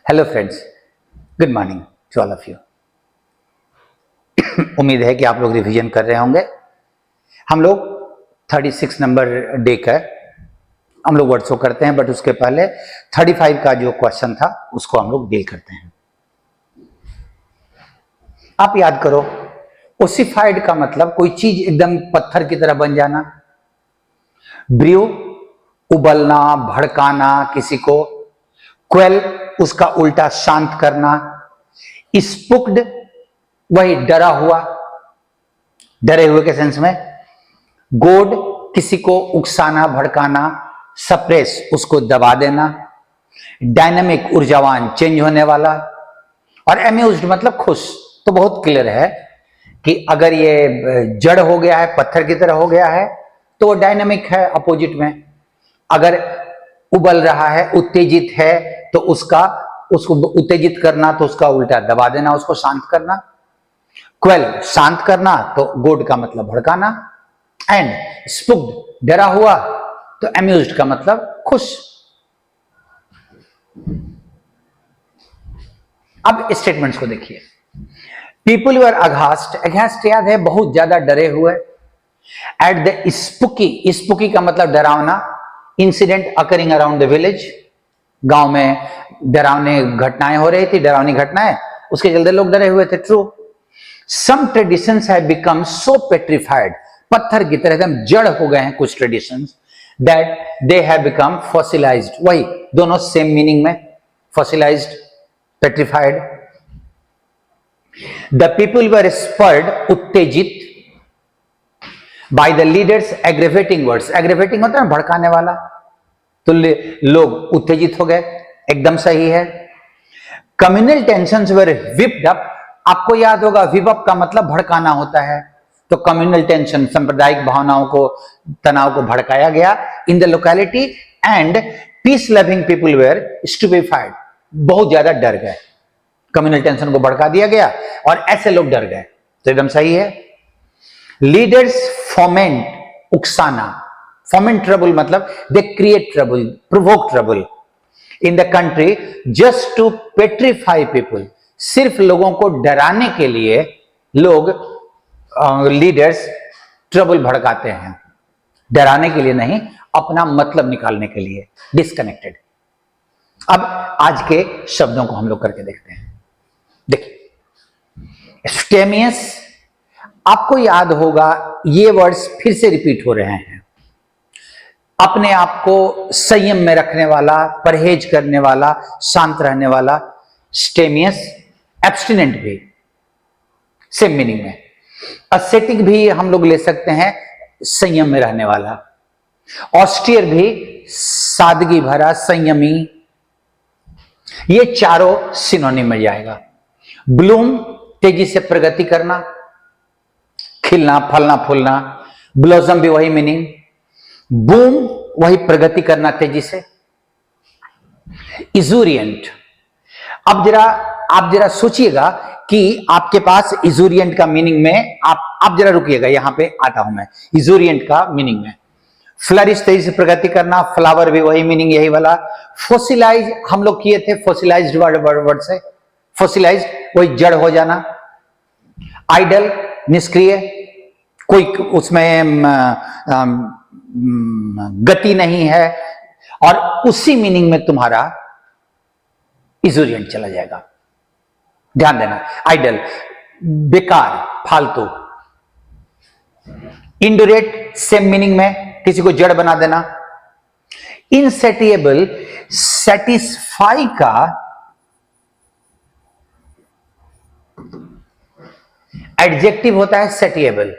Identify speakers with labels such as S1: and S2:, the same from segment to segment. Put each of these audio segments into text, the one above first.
S1: Hello friends, good morning to all of you. उम्मीद है कि आप लोग रिवीजन कर रहे होंगे। हम लोग 36 नंबर डे का हम लोग वर्ड शो करते हैं, बट उसके पहले 35 का जो क्वेश्चन था उसको हम लोग डील करते हैं। आप याद करो, ओसिफाइड का मतलब कोई चीज एकदम पत्थर की तरह बन जाना। ब्रू उबलना, भड़काना किसी को। क्वेल उसका उल्टा शांत करना। स्पुक्ड वही डरा हुआ, डरे हुए के सेंस में। गोड किसी को उकसाना, भड़काना। सप्रेस उसको दबा देना। डायनामिक ऊर्जावान, चेंज होने वाला। और एम्यूज्ड मतलब खुश। तो बहुत क्लियर है कि अगर ये जड़ हो गया है, पत्थर की तरह हो गया है, तो वो डायनामिक है अपोजिट में। अगर उबल रहा है, उत्तेजित है, तो उसको उत्तेजित करना, तो उसका उल्टा दबा देना, उसको शांत करना। क्वेल शांत करना, तो गोड का मतलब भड़काना। एंड स्पुक्ड डरा हुआ, तो एम्यूज्ड का मतलब खुश। अब स्टेटमेंट्स को देखिए। पीपल वर अघास्ट, अघास्ट याद है, बहुत ज्यादा डरे हुए। एट द स्पुकी, स्पुकी का मतलब डरावना। Incident occurring around the village, गांव में डरावनी घटनाएं हो रही थी, डरावनी घटनाएं, उसके चलते लोग डरे हुए थे। True. Some traditions have become so petrified, पत्थर की तरह एकदम जड़ हो गए हैं कुछ traditions, that they have become fossilized. वही दोनों सेम मीनिंग में, fossilized, petrified. The people were spurred, उत्तेजित, by the leaders aggravating words. Aggravating होता है भड़काने वाला, तो लोग उत्तेजित हो गए, एकदम सही है। कम्युनल टेंशंस वर विप्ड अप, आपको याद होगा विप अप का मतलब भड़काना होता है, तो कम्युनल टेंशन सांप्रदायिक भावनाओं को, तनाव को भड़काया गया in the locality. And peace loving people were stupefied, बहुत ज्यादा डर गए, कम्युनल टेंशन को भड़का दिया गया और ऐसे लोग डर गए, तो एकदम सही है। लीडर्स फोमेंट, उकसाना, फोमेंट ट्रबल मतलब they create trouble, provoke trouble in the country just to petrify people, सिर्फ लोगों को डराने के लिए लोग लीडर्स ट्रबल भड़काते हैं, डराने के लिए नहीं, अपना मतलब निकालने के लिए। डिस्कनेक्टेड। अब आज के शब्दों को हम लोग करके देखते हैं। देखिए, स्टेमियस, आपको याद होगा ये वर्ड्स फिर से रिपीट हो रहे हैं। अपने आप को संयम में रखने वाला, परहेज करने वाला, शांत रहने वाला। स्टेमियस, एब्स्टिनेंट भी सेम मीनिंग में। असेटिक भी हम लोग ले सकते हैं, संयम में रहने वाला। ऑस्टियर भी सादगी भरा, संयमी। ये चारों सिनोनिम में जाएगा। ब्लूम, तेजी से प्रगति करना, खिलना, फलना, फूलना। ब्लॉसम भी वही मीनिंग। बूम वही प्रगति करना तेजी से। इजूरियंट, अब आप जरा सोचिएगा कि आपके पास इजूरियंट का मीनिंग में, आप जरा रुकिएगा, यहां पे आता हूं मैं। इजूरियंट का मीनिंग में फ्लरिश, तेजी से प्रगति करना। फ्लावर भी वही मीनिंग, यही वाला। फोसिलाइज हम लोग किए थे, फोसिलाइज्ड वर्ड से। फोसिलाइज्ड वही जड़ हो जाना। आइडल निष्क्रिय, कोई उसमें गति नहीं है, और उसी मीनिंग में तुम्हारा इजूरियंट चला जाएगा, ध्यान देना। आइडल बेकार, फालतू। इंडोरेट सेम मीनिंग में, किसी को जड़ बना देना। इनसेटिएबल, सेटिस्फाई का एडजेक्टिव होता है सेटिएबल,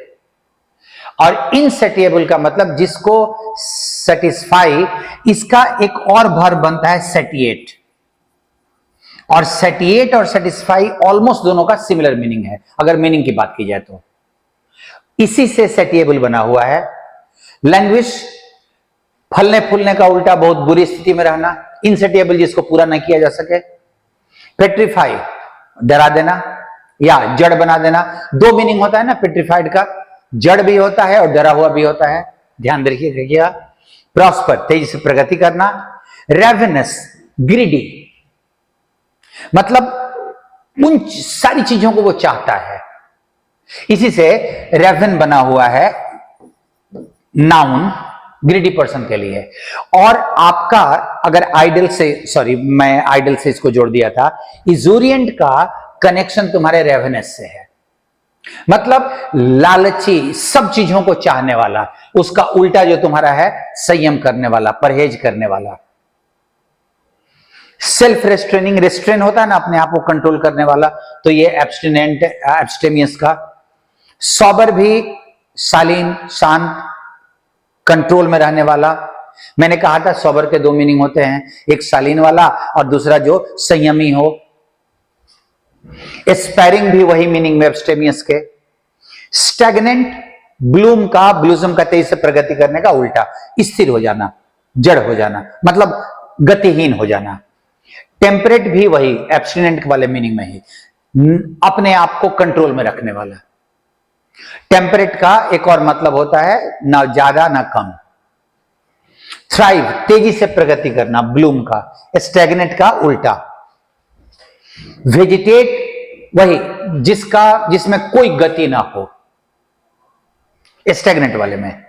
S1: और इनसेटिएबल का मतलब जिसको सेटिस्फाई, इसका एक और वर्ब बनता है सेटिएट। और सेटिएट और सेटिस्फाई ऑलमोस्ट दोनों का सिमिलर मीनिंग है, अगर मीनिंग की बात की जाए तो। इसी से सेटिएबल बना हुआ है। लैंग्वेज, फलने फूलने का उल्टा, बहुत बुरी स्थिति में रहना। इनसेटिएबल, जिसको पूरा नहीं किया जा सके। पेट्रीफाई, डरा देना या जड़ बना देना। दो मीनिंग होता है ना पेट्रीफाइड का, जड़ भी होता है और डरा हुआ भी होता है, ध्यान रखिएगा। प्रॉस्पर, तेजी से प्रगति करना। रेवेनस, ग्रीडी, मतलब उन सारी चीजों को वो चाहता है। इसी से रेवन बना हुआ है नाउन ग्रीडी पर्सन के लिए। और आपका अगर आइडल से, सॉरी मैं आइडल से इसको जोड़ दिया था, इजोरिएंट का कनेक्शन तुम्हारे रेवनस से है, मतलब लालची, सब चीजों को चाहने वाला। उसका उल्टा जो तुम्हारा है संयम करने वाला, परहेज करने वाला। सेल्फ रेस्ट्रेनिंग, रेस्ट्रेन होता है ना अपने आप को कंट्रोल करने वाला, तो ये एब्स्टिनेंट, एब्स्टेमियस का। सॉबर भी शालीन, शांत, कंट्रोल में रहने वाला। मैंने कहा था सॉबर के दो मीनिंग होते हैं, एक शालीन वाला और दूसरा जो संयमी हो। एस्पायरिंग भी वही मीनिंग में एब्स्टेमियस के। स्टैग्नेंट, ब्लूम का, ब्लूजम का तेजी से प्रगति करने का उल्टा, स्थिर हो जाना, जड़ हो जाना, मतलब गतिहीन हो जाना। टेम्परेट भी वही एब्स्टिनेंट वाले मीनिंग में ही, अपने आप को कंट्रोल में रखने वाला। टेम्परेट का एक और मतलब होता है ना ज्यादा ना कम। थ्राइव, तेजी से प्रगति करना, ब्लूम का। स्टैग्नेट का उल्टा। वेजिटेट वही जिसमें कोई गति ना हो, स्टैग्नेट वाले में।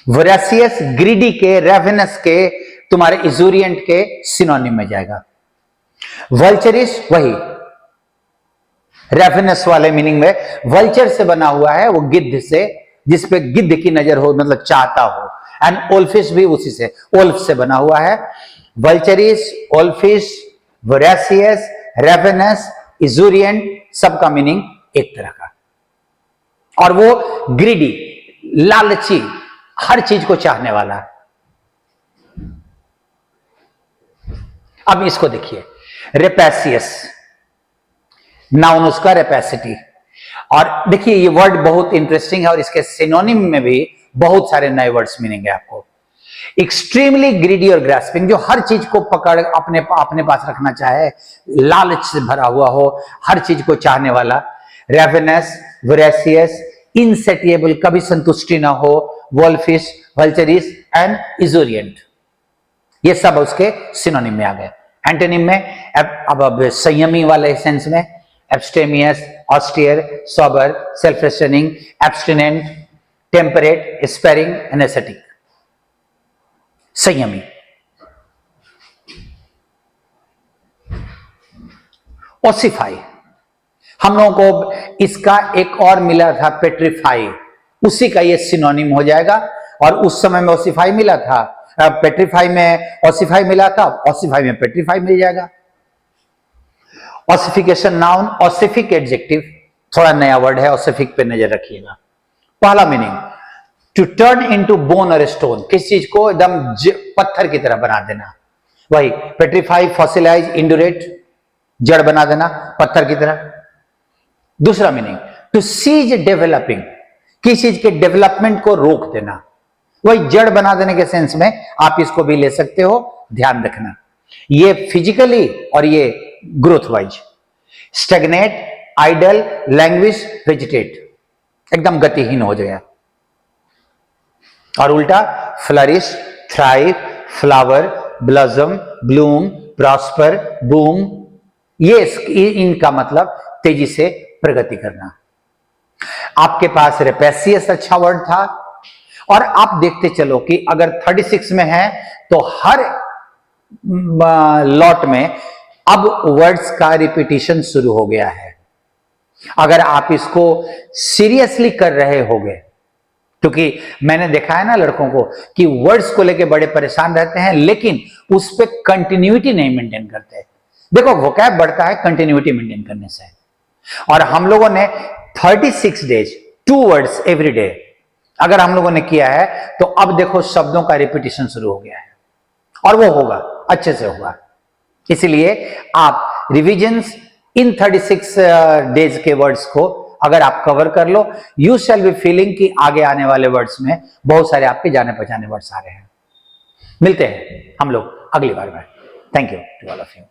S1: वोरेसियस ग्रीडी के, रेवेनस के, तुम्हारे इजोरिएंट के सिनोनिम में जाएगा। वल्चरिस वही रेवेनस वाले मीनिंग में, वल्चर से बना हुआ है, वो गिद्ध से, जिसपे गिद्ध की नजर हो, मतलब चाहता हो। एंड ओल्फिश भी उसी से, ओल्फ से बना हुआ है। वल्चरिस, ओल्फिश, वोरेसियस, रेवेनस, इजोरिएंट, सबका मीनिंग एक तरह का। और वो ग्रीडी, लालची, हर चीज को चाहने वाला। अब इसको देखिए, रेपेसियस, नाउन उसका रेपेसिटी। और देखिए ये वर्ड बहुत इंटरेस्टिंग है और इसके सिनोनिम में भी बहुत सारे नए वर्ड्स मीनिंग है आपको। एक्सट्रीमली ग्रीडी और ग्रास्पिंग, जो हर चीज को पकड़ अपने पास रखना चाहे, लालच से भरा हुआ हो, हर चीज को चाहने वाला। रेवेनस, वोरेसियस, इनसेटिएबल, कभी संतुष्टि ना हो, वोल्फिश, वल्चरिस एंड इजोरिएंट, ये सब उसके सिनोनिम में आ गए। एंटोनिम में अब संयमी वाले सेंस में abstemious, austere, sober, self restraining, abstinent, temperate, sparing, anaesthetic, संयमी। ओसिफाई, हम लोगों को इसका एक और मिला था पेट्रीफाई, उसी का ये सिनोनिम हो जाएगा। और उस समय में ओसिफाई मिला था, पेट्रीफाई में ओसिफाई मिला था, ओसिफाई में पेट्रीफाई मिल जाएगा। ऑसिफिकेशन नाउन, ऑसिफिक एडजेक्टिव, थोड़ा नया वर्ड है, ऑसिफिक पे नजर रखिएगा। पहला meaning, to turn into bone और स्टोन, किस चीज को एकदम पत्थर की तरह बना देना, वही पेट्रीफाई, फॉसिलाइज, इंडुरेट, जड़ बना देना पत्थर की तरह। दूसरा मीनिंग, टू सीज डेवलपिंग, किसी चीज के डेवलपमेंट को रोक देना, वही जड़ बना देने के सेंस में आप इसको भी ले सकते हो, ध्यान रखना। ये फिजिकली और ये growth wise. Stagnate, idle, languish, vegetate, एकदम गतिहीन हो गया। और उल्टा flourish, thrive, flower, blossom, bloom, prosper, boom, ये इनका मतलब तेजी से प्रगति करना। आपके पास रेपेसियस अच्छा वर्ड था। और आप देखते चलो कि अगर 36 में है तो हर लॉट में अब वर्ड्स का रिपीटिशन शुरू हो गया है। अगर आप इसको सीरियसली कर रहे होगे, क्योंकि मैंने देखा है ना लड़कों को कि वर्ड्स को लेके बड़े परेशान रहते हैं, लेकिन उस पर कंटिन्यूटी नहीं मेंटेन करते। देखो वोकैब बढ़ता है कंटिन्यूटी मेंटेन करने से। और हम लोगों ने 36 डेज 2 वर्ड्स एवरी डे अगर हम लोगों ने किया है, तो अब देखो शब्दों का रिपीटिशन शुरू हो गया है, और वो होगा, अच्छे से होगा। इसलिए आप रिविजन्स इन 36 डेज के वर्ड्स को अगर आप कवर कर लो, यू शैल बी फीलिंग कि आगे आने वाले वर्ड्स में बहुत सारे आपके जाने पहचाने वर्ड्स आ रहे हैं। मिलते हैं हम लोग अगली बार में। Thank you to all of you.